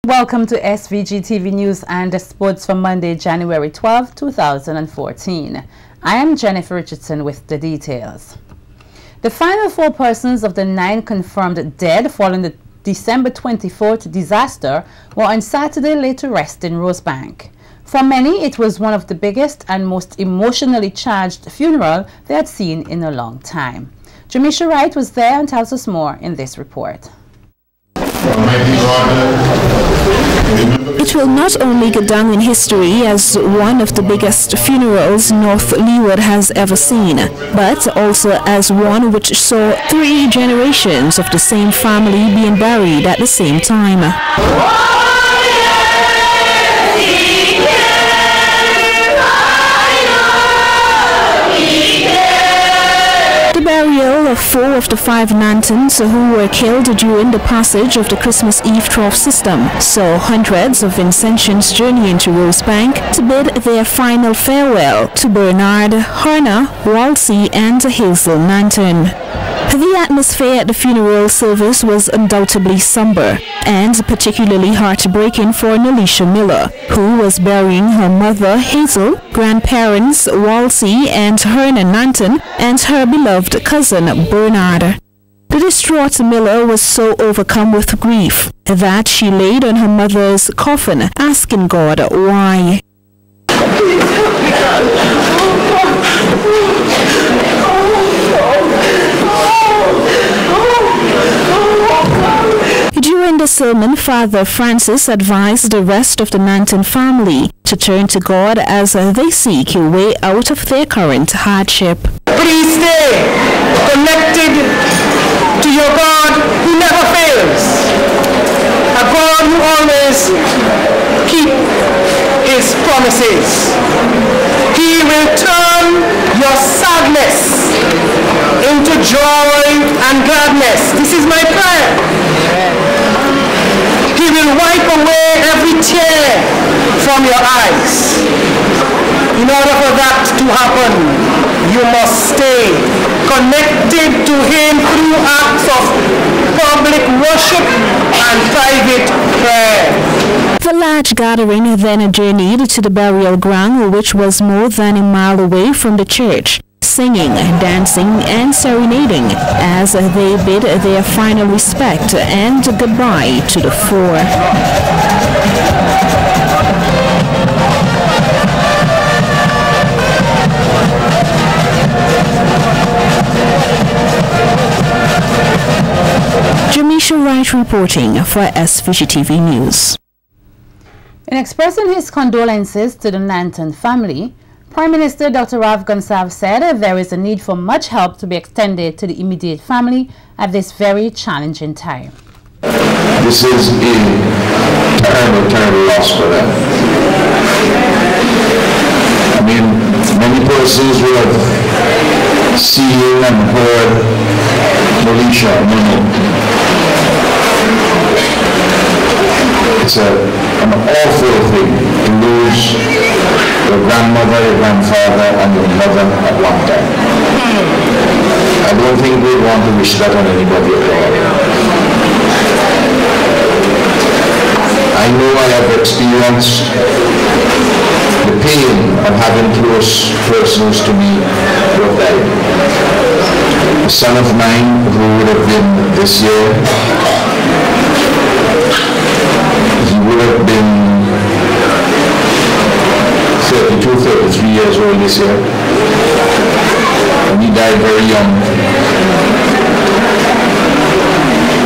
Welcome to SVG-TV News and Sports for Monday, January 12, 2014. I am Jennifer Richardson with the details. The final 4 persons of the 9 confirmed dead following the December 24th disaster were on Saturday laid to rest in Rosebank. For many, it was one of the biggest and most emotionally charged funeral they had seen in a long time. Jamisha Wright was there and tells us more in this report. It will not only go down in history as one of the biggest funerals North Leeward has ever seen, but also as one which saw 3 generations of the same family being buried at the same time. The burial of 4 of the 5 Nantons who were killed during the passage of the Christmas Eve trough system saw hundreds of Vincentians journey into Rosebank to bid their final farewell to Bernard, Harna, Walsey and Hazel Nanton. The atmosphere at the funeral service was undoubtedly somber and particularly heartbreaking for Nelisha Miller, who was burying her mother Hazel, grandparents Walsey and Herna Nanton, and her beloved cousin Bernard. The distraught Miller was so overcome with grief that she laid on her mother's coffin, asking God why. During the sermon, Father Francis advised the rest of the Nanton family to turn to God as they seek a way out of their current hardship. Please stay connected to your God who never fails, a God who always keeps his promises. He will turn your sadness into joy and gladness. This is my prayer. He will wipe away every tear from your eyes. In order for that to happen, you must stay connected to him through acts of public worship and private prayer. The large gathering then journeyed to the burial ground, which was more than a mile away from the church, singing, dancing and serenading as they bid their final respect and goodbye to the 4. Jamisha Wright reporting for SVGTV News. In expressing his condolences to the Nanton family, Prime Minister Dr. Rav Gonsalves said there is a need for much help to be extended to the immediate family at this very challenging time. This is a terrible, terrible loss for them. I mean, many persons will have seen and heard Nelisha. It's an awful thing to lose your grandmother, your grandfather, and your mother at one time. I don't think we'd want to wish that on anybody at all. I know I have experienced the pain of having close persons to me who have died. A son of mine who would have been this year, he would have been 32, 33 years old this year. And he died very young.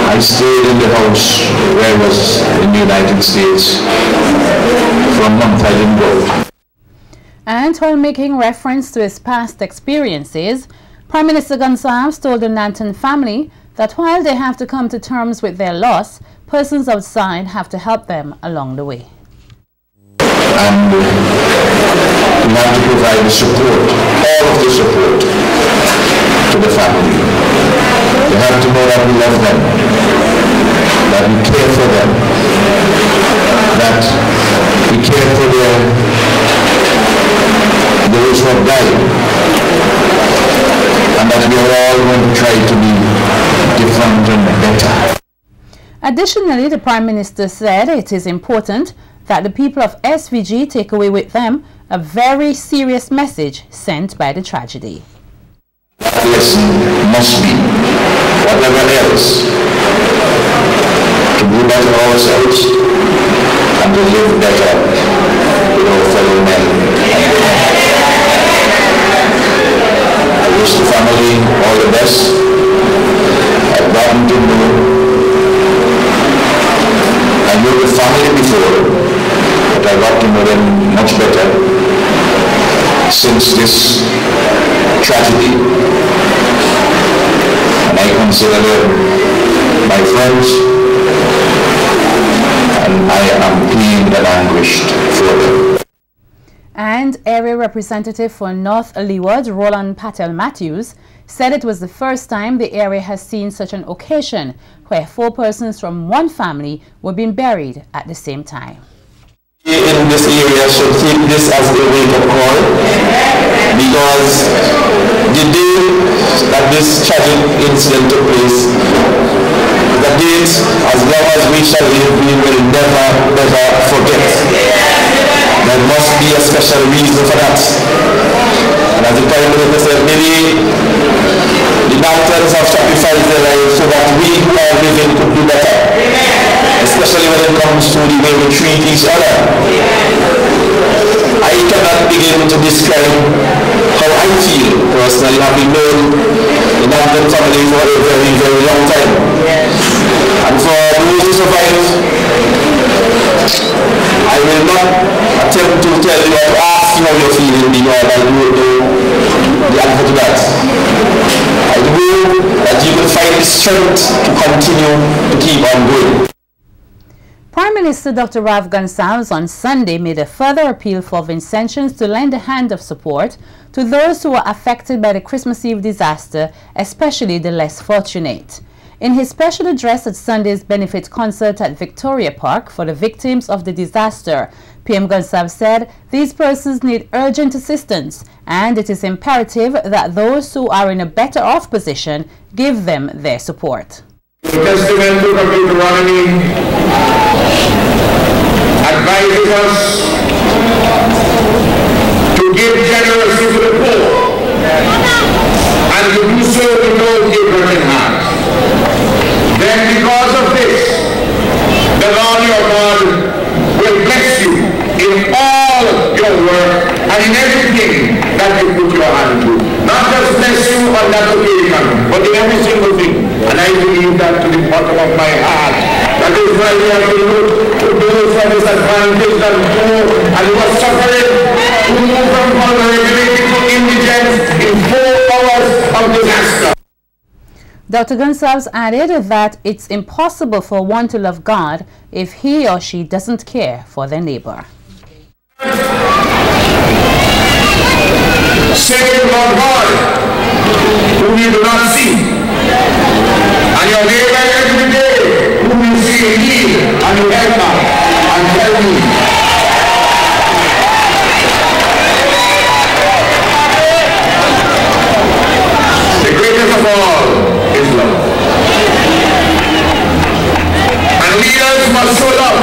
I stayed in the house where I was in the United States for a month. I didn't go. And while making reference to his past experiences, Prime Minister Gonsalves told the Nanton family that while they have to come to terms with their loss, persons outside have to help them along the way. And we have to provide the support, all of the support to the family. They have to know that we love them, that we care for them, that we care for those who have died, and that we are all going to try to be different and better. Additionally, the Prime Minister said it is important that the people of SVG take away with them a very serious message sent by the tragedy. Lesson must be, whatever else, to do better ourselves and to live better with our fellow men. I wish the family all the best. I've gotten to know, I knew the family before, but I got to know them much better since this tragedy. And I consider them my friends, and I am pained and anguished for them. And area representative for North Leeward, Roland Patel Matthews, said it was the first time the area has seen such an occasion where 4 persons from one family were being buried at the same time. In this area should take this as a wake-up call, because the day that this tragic incident took place, the date, as long as we shall live, we will never forget. There must be a special reason for that. And as the Prime Minister said, maybe the doctors have sacrificed their lives so that we who are living could do better, especially when it comes to the way we treat each other. I cannot begin to describe how I feel personally, having known the Northern family for a very, very long time. And for those who survived, I will not attempt to tell you or to ask you how you're feeling, because I don't know the answer to that. I hope that you will find the strength to continue to keep on going. Prime Minister Dr. Rav Gonsalves on Sunday made a further appeal for Vincentians to lend a hand of support to those who were affected by the Christmas Eve disaster, especially the less fortunate. In his special address at Sunday's benefit concert at Victoria Park for the victims of the disaster, PM Gonsalves said these persons need urgent assistance and it is imperative that those who are in a better off position give them their support. The Testament book of Deuteronomy advises us to give generously to the poor and to do so with no grudging heart. Then because of this, the Lord your God will bless you in all your work and in everything that you put your hand to. Not just bless you on that occasion, but in every single thing. And I believe that to the bottom of my heart. That is why we have to look to those who are disadvantaged and poor and who are suffering, who move from vulnerability to indigence in 4 hours of disaster. Dr. Gonsalves added that it's impossible for one to love God if he or she doesn't care for their neighbor. Save Lord God, whom you do not see, and your neighbor every day, whom you see in need, and you help her, and tell me. The greatest of all is love. And leaders must show love.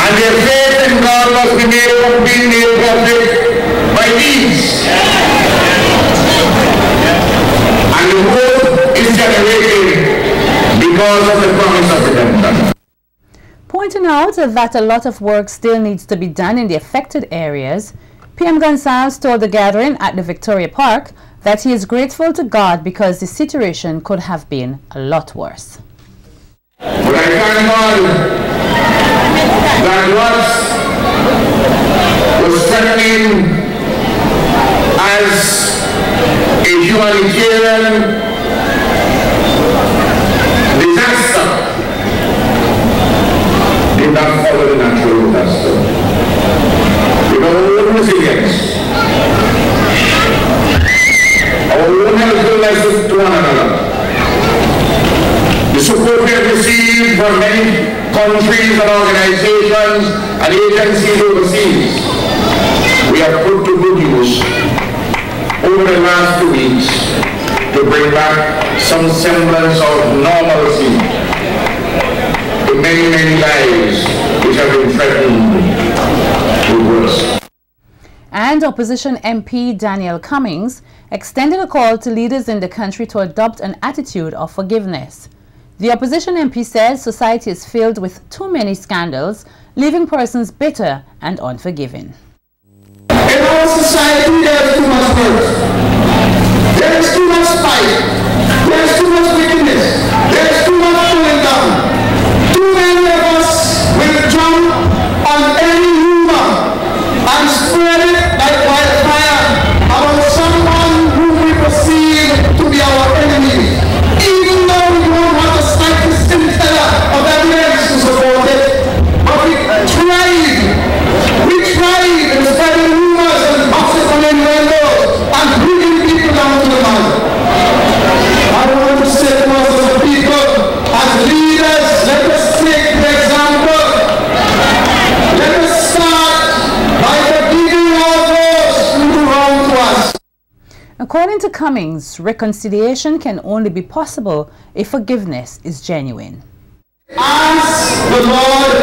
And their faith in God must be made public by deeds. And the hope is generated because of the promise of redemption. Pointing out that a lot of work still needs to be done in the affected areas, PM Gonsalves told the gathering at the Victoria Park that he is grateful to God because the situation could have been a lot worse. But I thank God that what was threatening as a humanitarian disaster did not follow the natural disaster. Because our own resilience, our own helpful license to one another, the support we have received from many countries and organizations and agencies overseas, we have put to good use over the last 2 weeks to to bring back some semblance of normalcy to many, many lives which have been threatened with worse. And opposition MP Daniel Cummings extended a call to leaders in the country to adopt an attitude of forgiveness. The opposition MP says society is filled with too many scandals, leaving persons bitter and unforgiving. In our society, there is too much hurt. There is too much spite. There is too much wickedness. There is too much pulling down. Too many of us will jump on any rumor and spread it like wildfire about someone whom we perceive to be our enemy, even though we don't have the slightest scintilla of evidence to support it. But we tried in spreading rumors and boxes on innuendos and bringing people down to the mud. I want to say to us as a people, as leaders, let us take the example. Let us start by forgiving all those who do wrong to us. According to Cummings, reconciliation can only be possible if forgiveness is genuine. Ask the Lord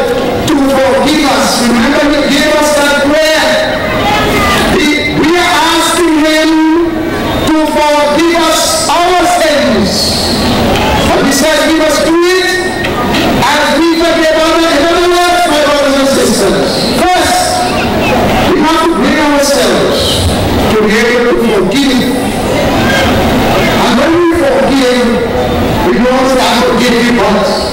to forgive us. Remember, He gave us that prayer. We are asking Him to forgive us our sins. But He says we must do it as we forgive others. In other words, my brothers and sisters, first, we have to bring ourselves to be able to forgive. And when we forgive, we don't say, I forgive you, but.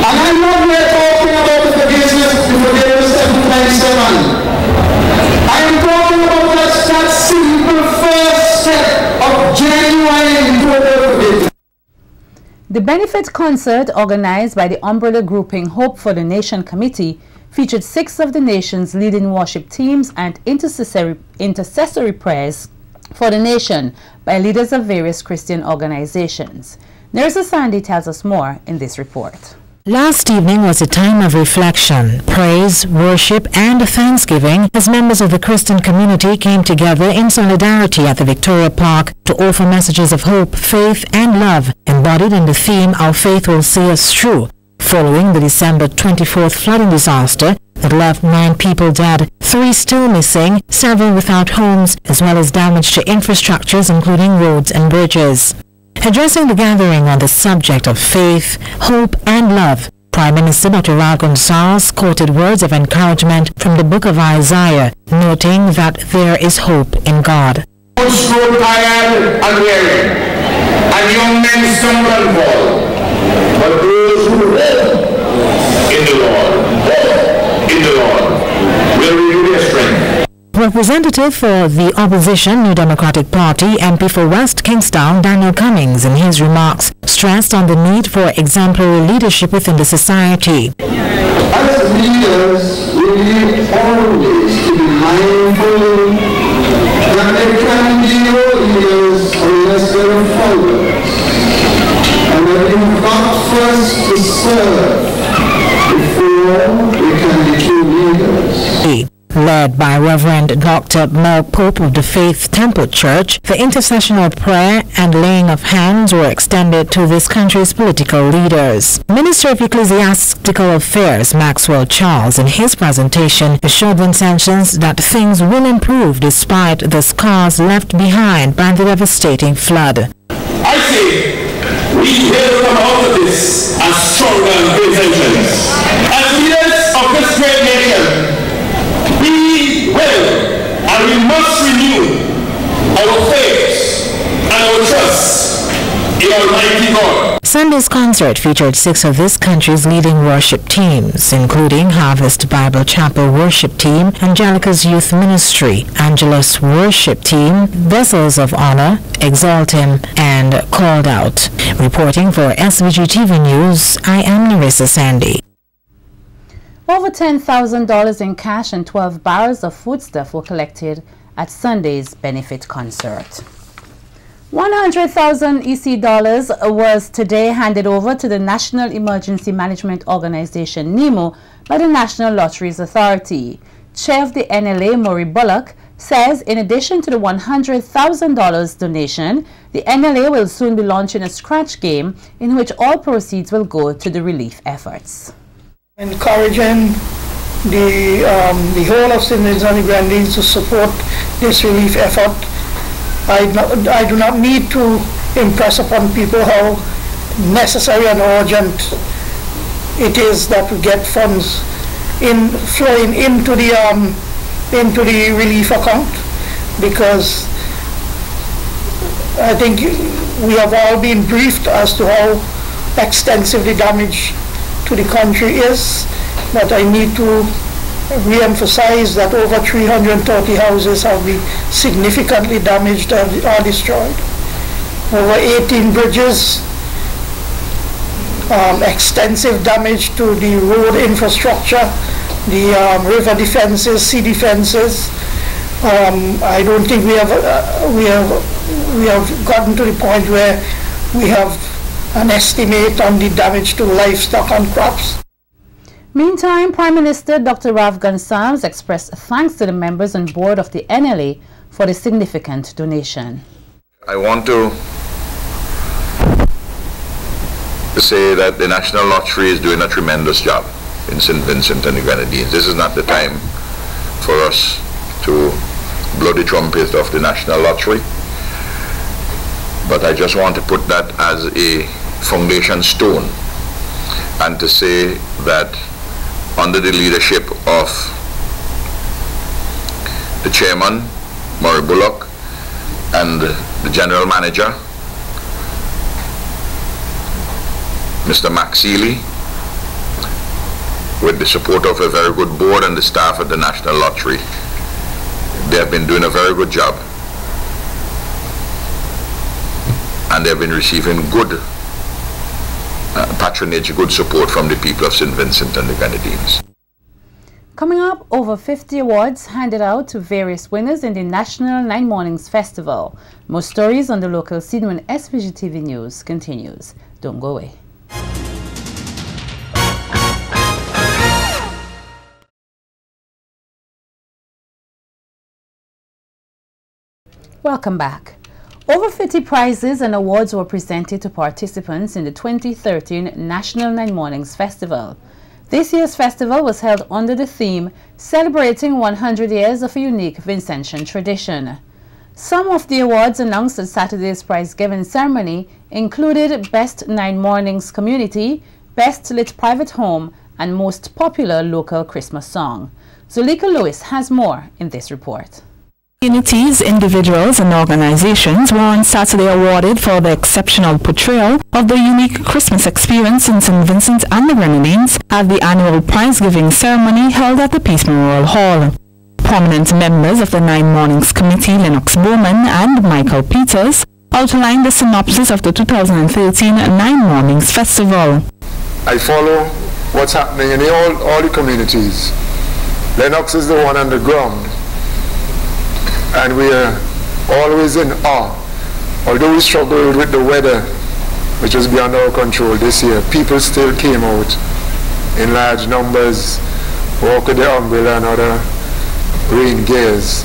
And I'm not here talking about the forgiveness 797. I am talking about that simple first step of genuine total forgiveness. The benefit concert organized by the umbrella grouping Hope for the Nation Committee featured 6 of the nation's leading worship teams and intercessory prayers for the nation by leaders of various Christian organizations. Nerissa Sandy tells us more in this report. Last evening was a time of reflection, praise, worship, and thanksgiving as members of the Christian community came together in solidarity at the Victoria Park to offer messages of hope, faith, and love embodied in the theme Our Faith Will See Us Through, following the December 24th flooding disaster that left 9 people dead, 3 still missing, several without homes, as well as damage to infrastructures including roads and bridges. Addressing the gathering on the subject of faith, hope, and love, Prime Minister Dr. Raul Gonsalves quoted words of encouragement from the book of Isaiah, noting that there is hope in God. Those grow tired and weary, and young men stumble and fall. But those who hope in the Lord, will renew their strength. Representative for the opposition New Democratic Party, MP for West Kingstown, Daniel Cummings, in his remarks, stressed on the need for exemplary leadership within the society. As leaders, we need always to be mindful that there can be no leaders unless there are followers. And that you've got first to serve before we can be true leaders. Led by Reverend Dr. Mel Pope of the Faith Temple Church, the intercessional prayer and laying of hands were extended to this country's political leaders. Minister of Ecclesiastical Affairs Maxwell Charles, in his presentation, assured Vincentians that things will improve despite the scars left behind by the devastating flood. I say, we will come out of this as stronger Vincentians. As leaders of this great nation, we will and we must renew our faith and our trust in Almighty God. Sunday's concert featured 6 of this country's leading worship teams, including Harvest Bible Chapel Worship Team, Angelica's Youth Ministry, Angelus Worship Team, Vessels of Honor, Exalt Him, and Called Out. Reporting for SVG-TV News, I am Nerissa Sandy. Over $10,000 in cash and 12 barrels of foodstuff were collected at Sunday's benefit concert. 100,000 EC dollars was today handed over to the National Emergency Management Organization, NEMO, by the National Lotteries Authority. Chair of the NLA, Maury Bullock, says in addition to the $100,000 donation, the NLA will soon be launching a scratch game in which all proceeds will go to the relief efforts. Encouraging the whole of St. Vincent and the Grenadines to support this relief effort. I do not need to impress upon people how necessary and urgent it is that we get funds flowing into the relief account, because I think we have all been briefed as to how extensive the damage to the country is, but I need to re-emphasize that over 330 houses have been significantly damaged or destroyed. Over 18 bridges, extensive damage to the road infrastructure, the river defenses, sea defenses. I don't think we have gotten to the point where we have an estimate on the damage to livestock and crops. Meantime, Prime Minister Dr. Rav Gonsalves expressed thanks to the members and board of the NLA for the significant donation. I want to say that the National Lottery is doing a tremendous job in St. Vincent and the Grenadines. This is not the time for us to blow the trumpet of the National Lottery, but I just want to put that as a foundation stone and to say that under the leadership of the chairman, Murray Bullock, and the general manager, Mr. Max Seeley, with the support of a very good board and the staff at the National Lottery, they have been doing a very good job, and they have been receiving good patronage, good support from the people of St. Vincent and the Grenadines. Coming up, over 50 awards handed out to various winners in the National 9 Mornings Festival. More stories on the local scene when SVG-TV News continues. Don't go away. Welcome back. Over 50 prizes and awards were presented to participants in the 2013 National 9 Mornings Festival. This year's festival was held under the theme celebrating 100 years of a unique Vincentian tradition. Some of the awards announced at Saturday's prize-giving ceremony included Best 9 Mornings Community, Best Lit Private Home, and Most Popular Local Christmas Song. Zuleika Lewis has more in this report. Communities, individuals and organizations were on Saturday awarded for the exceptional portrayal of the unique Christmas experience in St. Vincent and the Grenadines at the annual prize-giving ceremony held at the Peace Memorial Hall. Prominent members of the 9 Mornings Committee, Lennox Bowman and Michael Peters, outlined the synopsis of the 2013 9 Mornings Festival. I follow what's happening in all the communities. Lennox is the one on the ground, and we are always in awe. Although we struggled with the weather, which was beyond our control this year, people still came out in large numbers, walked with the umbrella and other rain gears.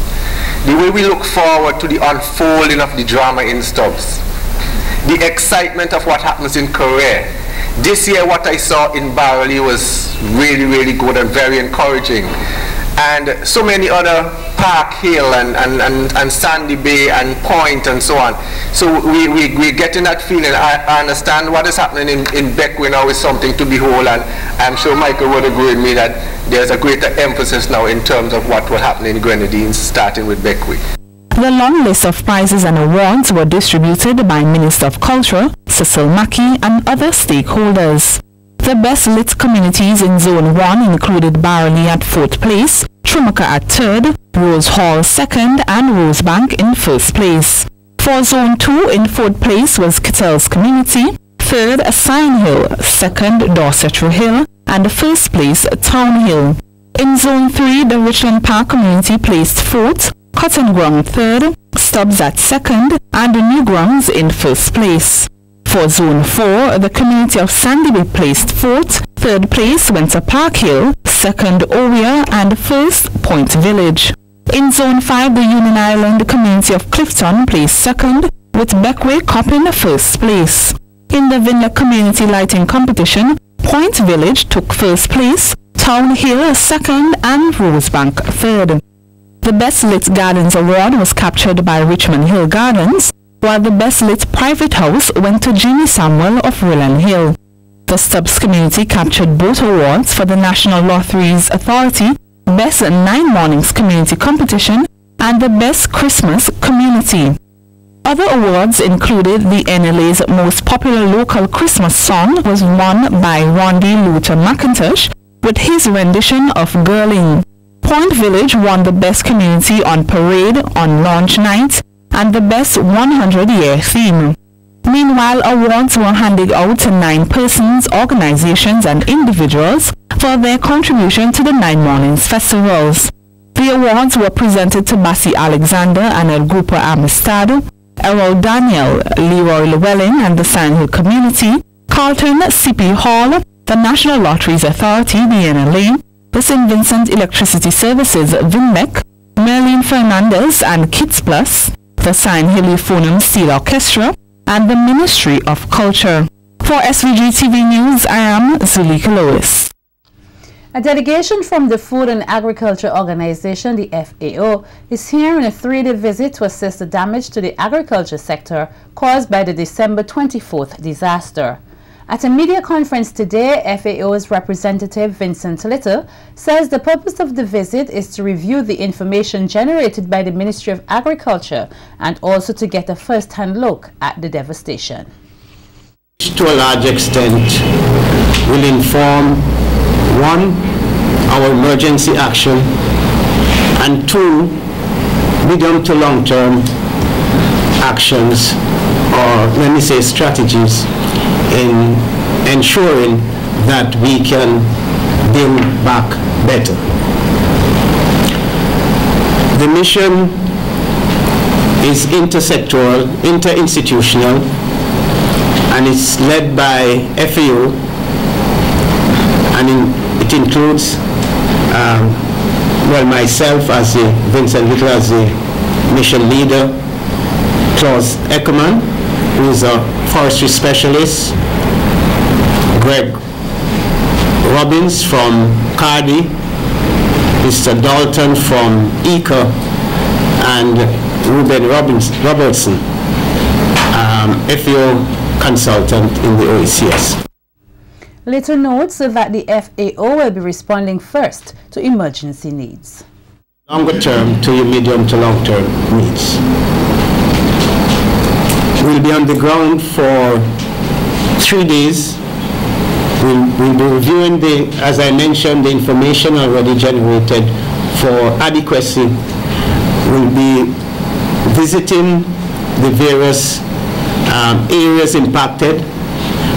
The way we look forward to the unfolding of the drama in Stubbs, the excitement of what happens in Korea. This year what I saw in Barley was really, really good and very encouraging. And so many other, Park Hill and Sandy Bay and Point and so on. So we're getting that feeling. I understand what is happening in Beckwith now is something to behold, and I'm sure Michael would agree with me that there's a greater emphasis now in terms of what will happen in Grenadines, starting with Beckwith. The long list of prizes and awards were distributed by Minister of Culture, Cecil Mackey, and other stakeholders. The best lit communities in Zone 1 included Barley at 4th place, Trumaka at 3rd, Rose Hall 2nd, and Rosebank in 1st place. For Zone 2, in 4th place was Kittell's Community, 3rd Sign Hill, 2nd Dorsetry Hill, and 1st place Town Hill. In Zone 3, the Richland Park Community placed 4th, Cotton Ground 3rd, Stubbs at 2nd, and the Newgrounds in 1st place. For Zone 4, the community of Sandy Bay placed 4th, 3rd place went to Park Hill, 2nd Oria, and 1st Point Village. In Zone 5, the Union Island community of Clifton placed second, with Beckway copping first place. In the Vinla community lighting competition, Point Village took first place, Town Hill second, and Rosebank third. The Best Lit Gardens award was captured by Richmond Hill Gardens, while the Best Lit Private House went to Jimmy Samuel of Rillen Hill. The Stubbs community captured both awards for the National Lotteries Authority Best 9 Mornings Community Competition and the Best Christmas Community. Other awards included the NLA's most popular local Christmas song was won by Rondi Luther McIntosh with his rendition of Girling. Point Village won the Best Community on Parade on Launch Night and the Best 100-Year Theme. Meanwhile, awards were handed out to 9 persons, organizations and individuals for their contribution to the 9 Mornings festivals. The awards were presented to Bassi Alexander and El Grupo Amistad, Errol Daniel, Leroy Llewellyn and the Sand Hill community, Carlton CP Hall, the National Lotteries Authority, the NLA, the St. Vincent Electricity Services, VINMEC, Merlin Fernandez and Kids Plus, the Sand Hill Euphonium Steel Orchestra, and the Ministry of Culture. For SVG-TV News, I am Zulika Lois. A delegation from the Food and Agriculture Organization, the FAO, is here on a 3-day visit to assess the damage to the agriculture sector caused by the December 24th disaster. At a media conference today, FAO's representative Vincent Little says the purpose of the visit is to review the information generated by the Ministry of Agriculture and also to get a first-hand look at the devastation. To a large extent will inform 1, our emergency action, and 2, medium to long-term actions, or let me say strategies, in ensuring that we can build back better. The mission is intersectoral, interinstitutional, and it's led by FAO, and it includes well, myself as the Vincent Little as the mission leader, Klaus Eckerman, who is a forestry specialist, Greg Robbins from Cardi, Mr. Dalton from ECA, and Ruben Robertson, FAO consultant in the OECS. Little notes that the FAO will be responding first to emergency needs. Longer term to your medium to long term needs. We'll be on the ground for 3 days. We'll be reviewing as I mentioned, the information already generated for adequacy. We'll be visiting the various areas impacted.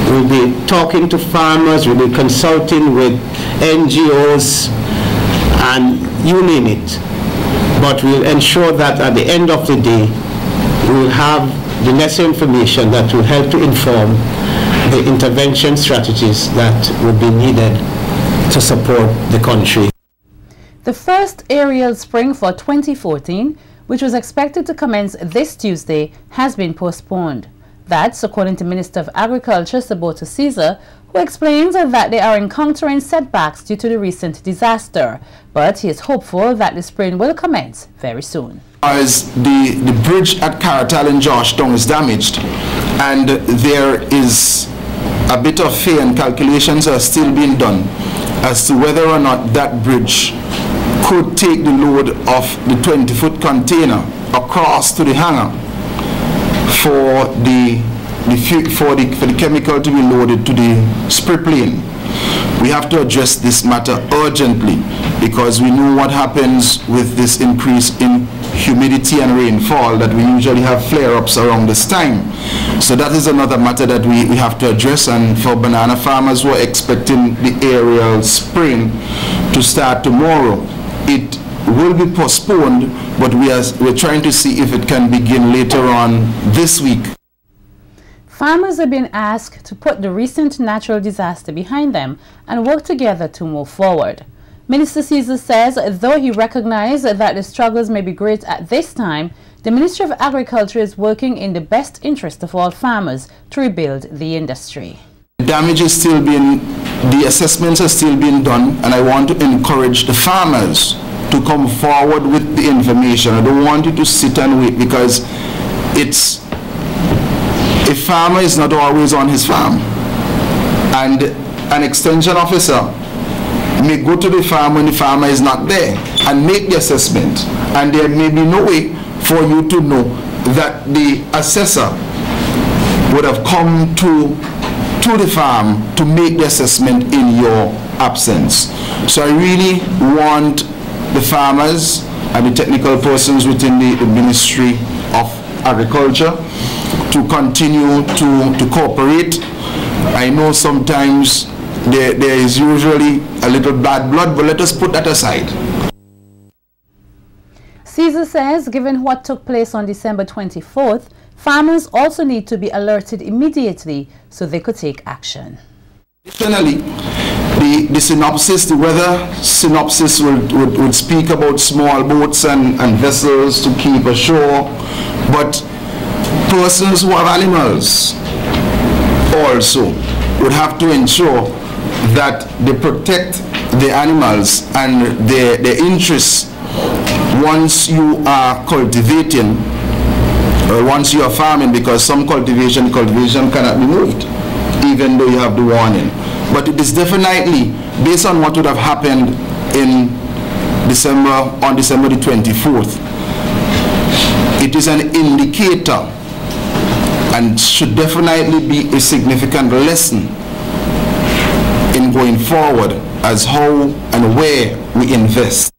We'll be talking to farmers, we'll be consulting with NGOs, and you name it. But we'll ensure that at the end of the day, we'll have the necessary information that will help to inform the intervention strategies that would be needed to support the country. The first aerial spring for 2014, which was expected to commence this Tuesday, has been postponed. That's according to Minister of Agriculture Sabota Caesar, who explains that they are encountering setbacks due to the recent disaster, but he is hopeful that the spring will commence very soon. As the bridge at Caratal in Georgetown is damaged, and there is a bit of fear and calculations are still being done as to whether or not that bridge could take the load of the 20-foot container across to the hangar for the chemical to be loaded to the spray plane. We have to address this matter urgently because we know what happens with this increase in humidity and rainfall, that we usually have flare-ups around this time. So that is another matter that we have to address, and for banana farmers who are expecting the aerial spraying to start tomorrow, it will be postponed, but we're trying to see if it can begin later on this week. Farmers have been asked to put the recent natural disaster behind them and work together to move forward. Minister Caesar says though he recognizes that the struggles may be great at this time, the Ministry of Agriculture is working in the best interest of all farmers to rebuild the industry. The damage is still being, the assessments are still being done, and I want to encourage the farmers to come forward with the information. I don't want you to sit and wait, because a farmer is not always on his farm, and an extension officer may go to the farm when the farmer is not there and make the assessment, and there may be no way for you to know that the assessor would have come to the farm to make the assessment in your absence. So I really want the farmers and the technical persons within the Ministry of Agriculture to continue to cooperate. I know sometimes there is usually a little bad blood, but let us put that aside. Caesar says given what took place on December 24th, farmers also need to be alerted immediately so they could take action. Additionally, the synopsis, the weather synopsis would speak about small boats and vessels to keep ashore, but persons who have animals also would have to ensure that they protect the animals and their interests once you are cultivating, or once you are farming, because some cultivation cannot be moved, even though you have the warning. But it is definitely, based on what would have happened in on December the 24th, it is an indicator and should definitely be a significant lesson in going forward as how and where we invest.